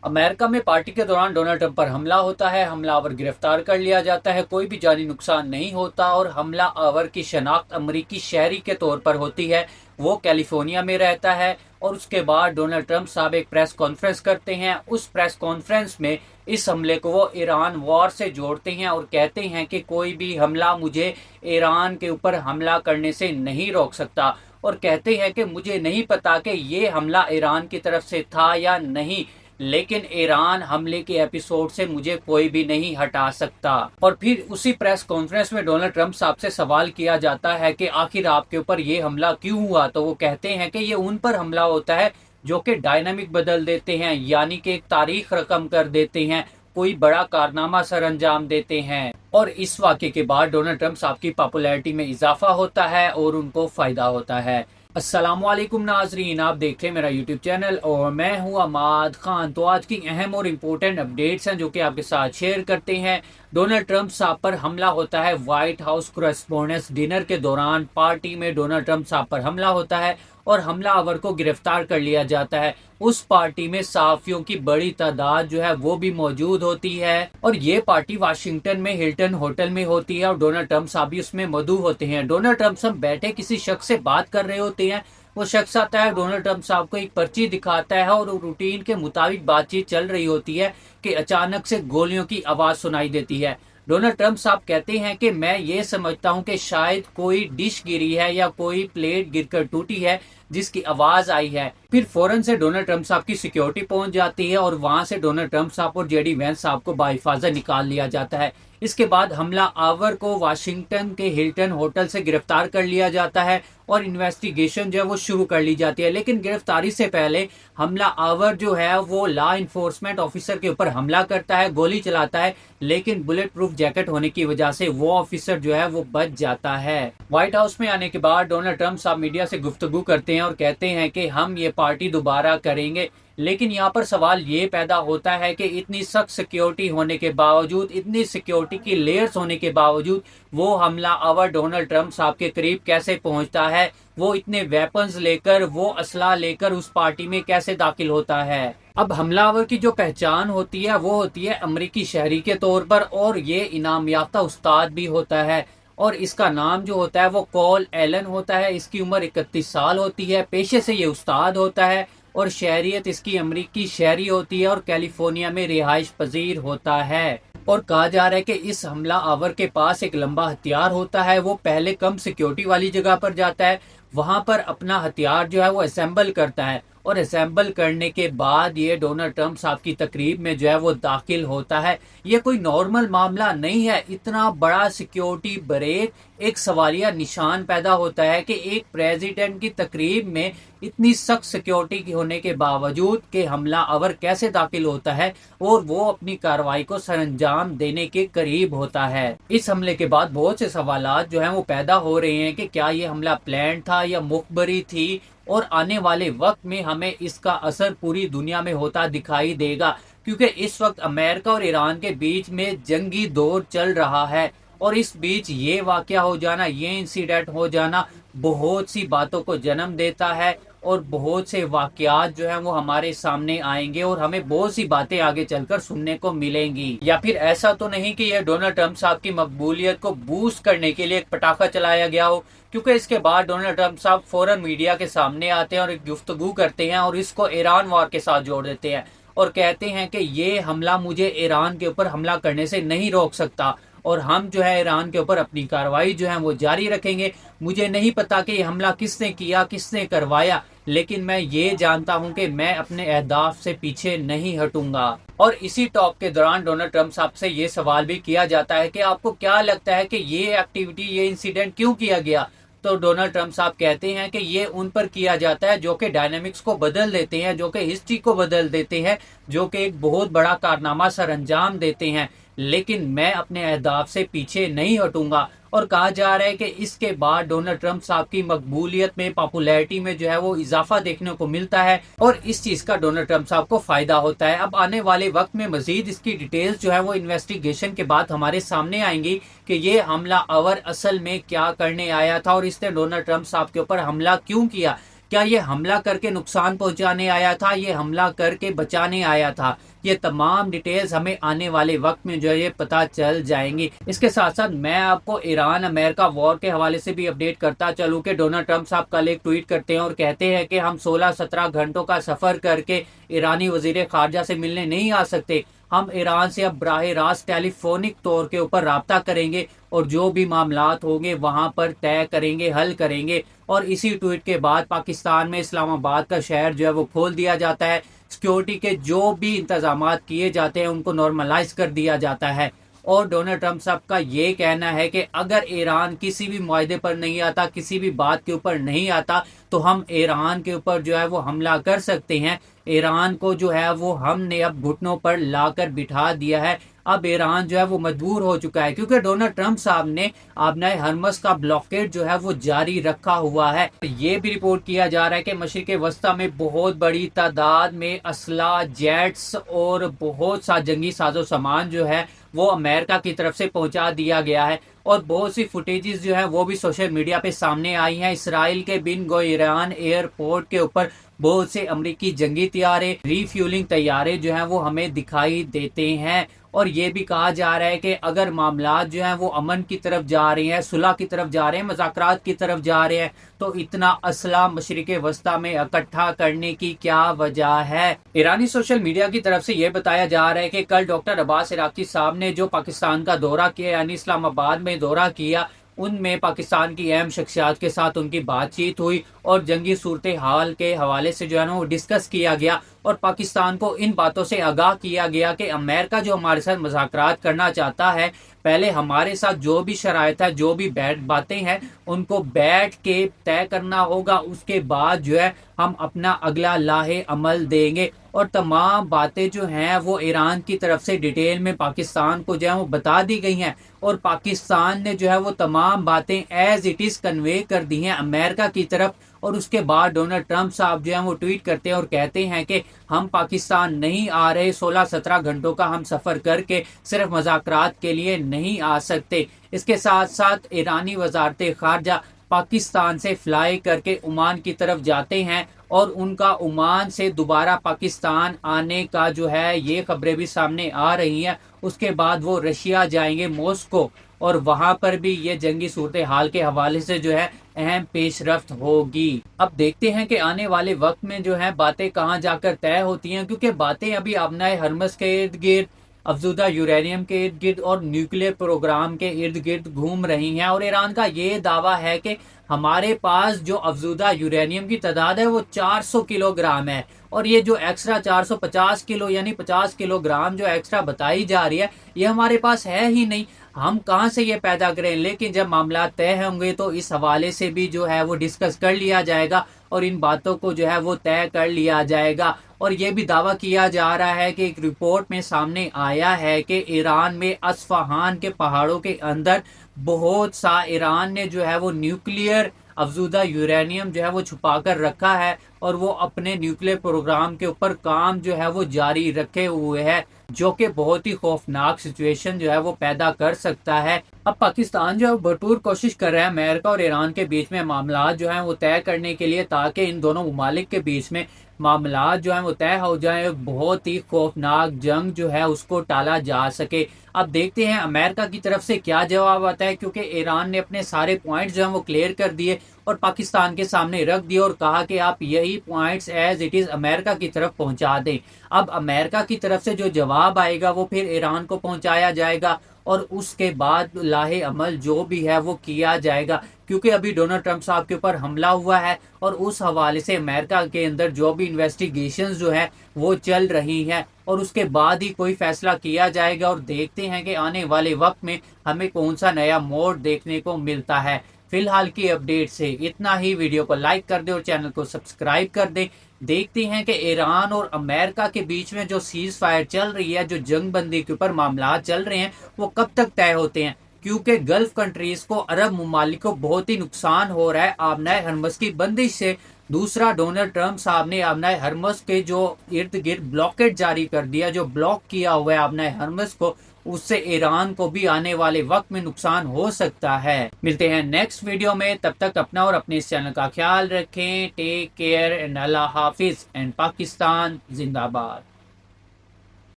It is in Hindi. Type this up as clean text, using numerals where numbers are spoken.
अमेरिका में पार्टी के दौरान डोनाल्ड ट्रंप पर हमला होता है। हमलावर गिरफ्तार कर लिया जाता है। कोई भी जानी नुकसान नहीं होता और हमलावर की शनाख्त अमरीकी शहरी के तौर पर होती है। वो कैलिफोर्निया में रहता है और उसके बाद डोनाल्ड ट्रंप साहब एक प्रेस कॉन्फ्रेंस करते हैं। उस प्रेस कॉन्फ्रेंस में इस हमले को वो ईरान वॉर से जोड़ते हैं और कहते हैं कि कोई भी हमला मुझे ईरान के ऊपर हमला करने से नहीं रोक सकता, और कहते हैं कि मुझे नहीं पता कि ये हमला ईरान की तरफ से था या नहीं, लेकिन ईरान हमले के एपिसोड से मुझे कोई भी नहीं हटा सकता। और फिर उसी प्रेस कॉन्फ्रेंस में डोनाल्ड ट्रंप साहब से सवाल किया जाता है कि आखिर आपके ऊपर ये हमला क्यों हुआ, तो वो कहते हैं कि ये उन पर हमला होता है जो कि डायनामिक बदल देते हैं, यानी कि एक तारीख रकम कर देते हैं, कोई बड़ा कारनामा सर अंजाम देते हैं। और इस वाक़े के बाद डोनाल्ड ट्रंप साहब की पॉपुलैरिटी में इजाफा होता है और उनको फायदा होता है। अस्सलामुअलैकुम नाजरीन, आप देख रहे हैं मेरा यूट्यूब चैनल और मैं हूं अमाद खान। तो आज की अहम और इम्पोर्टेंट अपडेट्स हैं जो कि आपके साथ शेयर करते हैं। डोनाल्ड ट्रंप साहब पर हमला होता है। व्हाइट हाउस कोरेस्पोंडेंस डिनर के दौरान पार्टी में डोनाल्ड ट्रंप साहब पर हमला होता है और हमलावर को गिरफ्तार कर लिया जाता है। उस पार्टी में सहाफियों की बड़ी तादाद जो है वो भी मौजूद होती है और ये पार्टी वाशिंगटन में हिल्टन होटल में होती है और डोनाल्ड ट्रंप साहब भी उसमें मौजूद होते हैं। डोनाल्ड ट्रंप साहब बैठे किसी शख्स से बात कर रहे होते हैं। वो शख्स आता है, डोनाल्ड ट्रंप साहब को एक पर्ची दिखाता है और रूटीन के मुताबिक बातचीत चल रही होती है कि अचानक से गोलियों की आवाज सुनाई देती है। डोनाल्ड ट्रंप साहब कहते हैं कि मैं ये समझता हूं कि शायद कोई डिश गिरी है या कोई प्लेट गिरकर टूटी है जिसकी आवाज आई है। फिर फौरन से डोनाल्ड ट्रंप साहब की सिक्योरिटी पहुंच जाती है और वहां से डोनाल्ड ट्रंप साहब और जेडी वेंस साहब को बाहिफाजत निकाल लिया जाता है। इसके बाद हमला आवर को वाशिंगटन के हिल्टन होटल से गिरफ्तार कर लिया जाता है और इन्वेस्टिगेशन जो है वो शुरू कर ली जाती है। लेकिन गिरफ्तारी से पहले हमला आवर जो है वो लॉ इन्फोर्समेंट ऑफिसर के ऊपर हमला करता है, गोली चलाता है, लेकिन बुलेट प्रूफ जैकेट होने की वजह से वो ऑफिसर जो है वो बच जाता है। व्हाइट हाउस में आने के बाद डोनाल्ड ट्रंप साहब मीडिया से गुफ्तगू करते हैं और कहते हैं कि हम ये पार्टी दोबारा करेंगे। लेकिन यहाँ पर सवाल ये पैदा होता है कि इतनी सख्त सिक्योरिटी होने के बावजूद, इतनी सिक्योरिटी की लेयर्स होने के बावजूद वो हमला आवर डोनाल्ड ट्रंप साहब के करीब कैसे पहुंचता है, वो इतने वेपन्स लेकर, वो असला लेकर उस पार्टी में कैसे दाखिल होता है। अब हमलावर की जो पहचान होती है वो होती है अमरीकी शहरी के तौर पर और ये इनाम याफ्ता उस्ताद भी होता है और इसका नाम जो होता है वो कॉल एलन होता है। इसकी उम्र 31 साल होती है। पेशे से ये उस्ताद होता है और शहरियत इसकी अमरीकी शहरी होती है और कैलिफोर्निया में रिहाइश पजीर होता है। और कहा जा रहा है कि इस हमला आवर के पास एक लंबा हथियार होता है। वो पहले कम सिक्योरिटी वाली जगह पर जाता है, वहां पर अपना हथियार जो है वो असेंबल करता है और असेंबल करने के बाद ये डोनाल्ड ट्रंप साहब की तकरीब में जो है वो दाखिल होता है। ये कोई नॉर्मल मामला नहीं है। इतना बड़ा सिक्योरिटी ब्रेक, एक सवालिया निशान पैदा होता है कि एक प्रेसिडेंट की तकरीब में इतनी सख्त सिक्योरिटी होने के बावजूद कि हमला आवर कैसे दाखिल होता है और वो अपनी कार्रवाई को सरंजाम देने के करीब होता है। इस हमले के बाद बहुत से सवालात जो हैं वो पैदा हो रहे हैं कि क्या ये हमला प्लान था या मुखबरी थी, और आने वाले वक्त में हमें इसका असर पूरी दुनिया में होता दिखाई देगा, क्योंकि इस वक्त अमेरिका और ईरान के बीच में जंगी दौर चल रहा है और इस बीच ये वाकया हो जाना, ये इंसिडेंट हो जाना बहुत सी बातों को जन्म देता है और बहुत से वाकयात जो हैं वो हमारे सामने आएंगे और हमें बहुत सी बातें आगे चलकर सुनने को मिलेंगी। या फिर ऐसा तो नहीं कि यह डोनाल्ड ट्रंप साहब की मकबूलियत को बूस्ट करने के लिए एक पटाखा चलाया गया हो, क्योंकि इसके बाद डोनाल्ड ट्रंप साहब फौरन मीडिया के सामने आते हैं और एक गुफ्तगू करते हैं और इसको ईरान वॉर के साथ जोड़ देते हैं और कहते हैं कि ये हमला मुझे ईरान के ऊपर हमला करने से नहीं रोक सकता और हम जो है ईरान के ऊपर अपनी कार्रवाई जो है वो जारी रखेंगे। मुझे नहीं पता कि ये हमला किसने किया, किसने करवाया, लेकिन मैं ये जानता हूं कि मैं अपने अहदाफ से पीछे नहीं हटूंगा। और इसी टॉक के दौरान डोनाल्ड ट्रंप साहब से ये सवाल भी किया जाता है कि आपको क्या लगता है कि ये एक्टिविटी, ये इंसिडेंट क्यों किया गया, तो डोनाल्ड ट्रंप साहब कहते हैं कि ये उन पर किया जाता है जो कि डायनामिक्स को बदल देते हैं, जो कि हिस्ट्री को बदल देते हैं, जो कि एक बहुत बड़ा कारनामा सर अंजाम देते हैं, लेकिन मैं अपने अहदाफ से पीछे नहीं हटूंगा। और कहा जा रहा है कि इसके बाद डोनाल्ड ट्रंप साहब की मकबूलियत में, पॉपुलैरिटी में जो है वो इजाफा देखने को मिलता है और इस चीज का डोनाल्ड ट्रंप साहब को फायदा होता है। अब आने वाले वक्त में मजीद इसकी डिटेल्स जो है वो इन्वेस्टिगेशन के बाद हमारे सामने आएंगी कि ये हमला आवर असल में क्या करने आया था और इसने डोनाल्ड ट्रंप साहब के ऊपर हमला क्यों किया। क्या ये हमला करके नुकसान पहुंचाने आया था, ये हमला करके बचाने आया था, ये तमाम डिटेल्स हमें आने वाले वक्त में जो है ये पता चल जाएंगी। इसके साथ साथ मैं आपको ईरान अमेरिका वॉर के हवाले से भी अपडेट करता चलूँ कि डोनाल्ड ट्रंप साहब कल एक ट्वीट करते हैं और कहते हैं कि हम 16-17 घंटों का सफ़र करके ईरानी वजीर खारजा से मिलने नहीं आ सकते। हम ईरान से अब बराह रास्त टेलीफोनिक तौर के ऊपर राब्ता करेंगे और जो भी मामलात होंगे वहां पर तय करेंगे, हल करेंगे। और इसी ट्वीट के बाद पाकिस्तान में इस्लामाबाद का शहर जो है वो खोल दिया जाता है। सिक्योरिटी के जो भी इंतजाम किए जाते हैं उनको नॉर्मलाइज कर दिया जाता है। और डोनाल्ड ट्रंप साहब का ये कहना है कि अगर ईरान किसी भी मुआहदे पर नहीं आता, किसी भी बात के ऊपर नहीं आता, तो हम ईरान के ऊपर जो है वो हमला कर सकते हैं। ईरान को जो है वो हमने अब घुटनों पर लाकर बिठा दिया है। अब ईरान जो है वो मजबूर हो चुका है क्योंकि डोनाल्ड ट्रंप साहब ने आबनाए हरमस का ब्लॉकेड जो है वो जारी रखा हुआ है। ये भी रिपोर्ट किया जा रहा है कि मशरिक़ वस्ता में बहुत बड़ी तादाद में असला, जेट्स और बहुत सा जंगी साजो सामान जो है वो अमेरिका की तरफ से पहुंचा दिया गया है। और बहुत सी फुटेजेस जो है वो भी सोशल मीडिया पे सामने आई हैं। इसराइल के बिन गोइरान एयरपोर्ट के ऊपर बहुत से अमेरिकी जंगी तैयारे, रीफ्यूलिंग तैयारे जो हैं वो हमें दिखाई देते हैं। और ये भी कहा जा रहा है कि अगर मामलात जो हैं वो अमन की तरफ जा रहे हैं, सुलह की तरफ जा रहे हैं, मुज़ाकरात की तरफ जा रहे हैं, तो इतना असला मशरिक़ वस्ता में इकट्ठा करने की क्या वजह है। ईरानी सोशल मीडिया की तरफ से यह बताया जा रहा है कि कल डॉक्टर अब्बास इराकी साहब ने जो पाकिस्तान का दौरा किया, यानी इस्लामाबाद में दौरा किया, उनमें पाकिस्तान की अहम शख्सियात के साथ उनकी बातचीत हुई और जंगी सूरत हाल के हवाले से जो है ना वो डिस्कस किया गया। और पाकिस्तान को इन बातों से आगाह किया गया कि अमेरिका जो हमारे साथ मुज़ाकरात करना चाहता है, पहले हमारे साथ जो भी शराइत है, जो भी बातें हैं, उनको बैठ के तय करना होगा। उसके बाद जो है हम अपना अगला लाहे अमल देंगे। और तमाम बातें जो हैं वो ईरान की तरफ से डिटेल में पाकिस्तान को जो है वो बता दी गई हैं। और पाकिस्तान ने जो है वो तमाम बातें एज इट इज़ कन्वे कर दी हैं अमेरिका की तरफ। और उसके बाद डोनाल्ड ट्रंप साहब जो हैं वो ट्वीट करते हैं और कहते हैं कि हम पाकिस्तान नहीं आ रहे, 16-17 घंटों का हम सफ़र करके सिर्फ मुज़ाकरात के लिए नहीं आ सकते। इसके साथ साथ ईरानी वजारत खारजा पाकिस्तान से फ्लाई करके ओमान की तरफ जाते हैं और उनका ओमान से दोबारा पाकिस्तान आने का जो है ये खबरें भी सामने आ रही हैं। उसके बाद वो रशिया जाएंगे, मॉस्को, और वहां पर भी ये जंगी सूरत हाल के हवाले से जो है अहम पेशरफ्त होगी। अब देखते हैं कि आने वाले वक्त में जो है बातें कहां जाकर तय होती हैं, क्योंकि बातें अभी आबनाए हरमस के इर्द गिर्द, अफजूदा यूरेनियम के इर्द गिर्द और न्यूक्लियर प्रोग्राम के इर्द गिर्द घूम रही हैं। और ईरान का ये दावा है कि हमारे पास जो अफजूदा यूरेनियम की तादाद है वो 400 किलोग्राम है, और ये जो एक्स्ट्रा 450 किलो यानी 50 किलोग्राम जो एक्स्ट्रा बताई जा रही है ये हमारे पास है ही नहीं। हम कहाँ से ये पैदा करें। लेकिन जब मामला तय होंगे तो इस हवाले से भी जो है वो डिस्कस कर लिया जाएगा और इन बातों को जो है वो तय कर लिया जाएगा। और ये भी दावा किया जा रहा है कि एक रिपोर्ट में सामने आया है कि ईरान में अस्फहान के पहाड़ों के अंदर बहुत सा ईरान ने जो है वो न्यूक्लियर अफजूदा यूरेनियम जो है वो छुपा कर रखा है और वो अपने न्यूक्लियर प्रोग्राम के ऊपर काम जो है वो जारी रखे हुए है, जो कि बहुत ही खौफनाक सिचुएशन जो है वो पैदा कर सकता है। अब पाकिस्तान जो है भरपूर कोशिश कर रहा है अमेरिका और ईरान के बीच में मामला जो है वो तय करने के लिए, ताकि इन दोनों ममालिक के बीच में मामला जो है वो तय हो जाए। बहुत ही खौफनाक जंग जो है उसको टाला जा सके। अब देखते हैं अमेरिका की तरफ से क्या जवाब आता है, क्योंकि ईरान ने अपने सारे पॉइंट्स जो हैं वो क्लियर कर दिए और पाकिस्तान के सामने रख दिए और कहा कि आप यही points as it is America की तरफ पहुंचा दें। अब अमेरिका की तरफ से जो जवाब आएगा वो फिर ईरान को पहुंचाया जाएगा और उसके बाद लाहे अमल जो भी है वो किया जाएगा, क्योंकि अभी डोनाल्ड ट्रंप साहब के ऊपर हमला हुआ है और उस हवाले से अमेरिका के अंदर जो भी इन्वेस्टिगेशंस जो है वो चल रही हैं और उसके बाद ही कोई फैसला किया जाएगा। और देखते हैं कि आने वाले वक्त में हमें कौन सा नया मोड़ देखने को मिलता है। फिलहाल की अपडेट से इतना ही। वीडियो को लाइक कर दें और चैनल को सब्सक्राइब कर दें। देखते हैं कि ईरान और अमेरिका के बीच में जो सीज फायर चल रही है, जो जंग बंदी के ऊपर मामला चल रहे हैं, वो कब तक तय होते हैं, क्योंकि गल्फ कंट्रीज को, अरब ममालिक को बहुत ही नुकसान हो रहा है आबनाए हरमस की बंदिश से। दूसरा, डोनाल्ड ट्रंप साहब ने आबनाए हरमस के जो इर्द गिर्द ब्लॉकेट जारी कर दिया, जो ब्लॉक किया हुआ है आबनाए हरमस को, उससे ईरान को भी आने वाले वक्त में नुकसान हो सकता है। मिलते हैं नेक्स्ट वीडियो में, तब तक अपना और अपने इस चैनल का ख्याल रखें। टेक केयर एंड अल्लाह हाफिज एंड पाकिस्तान जिंदाबाद।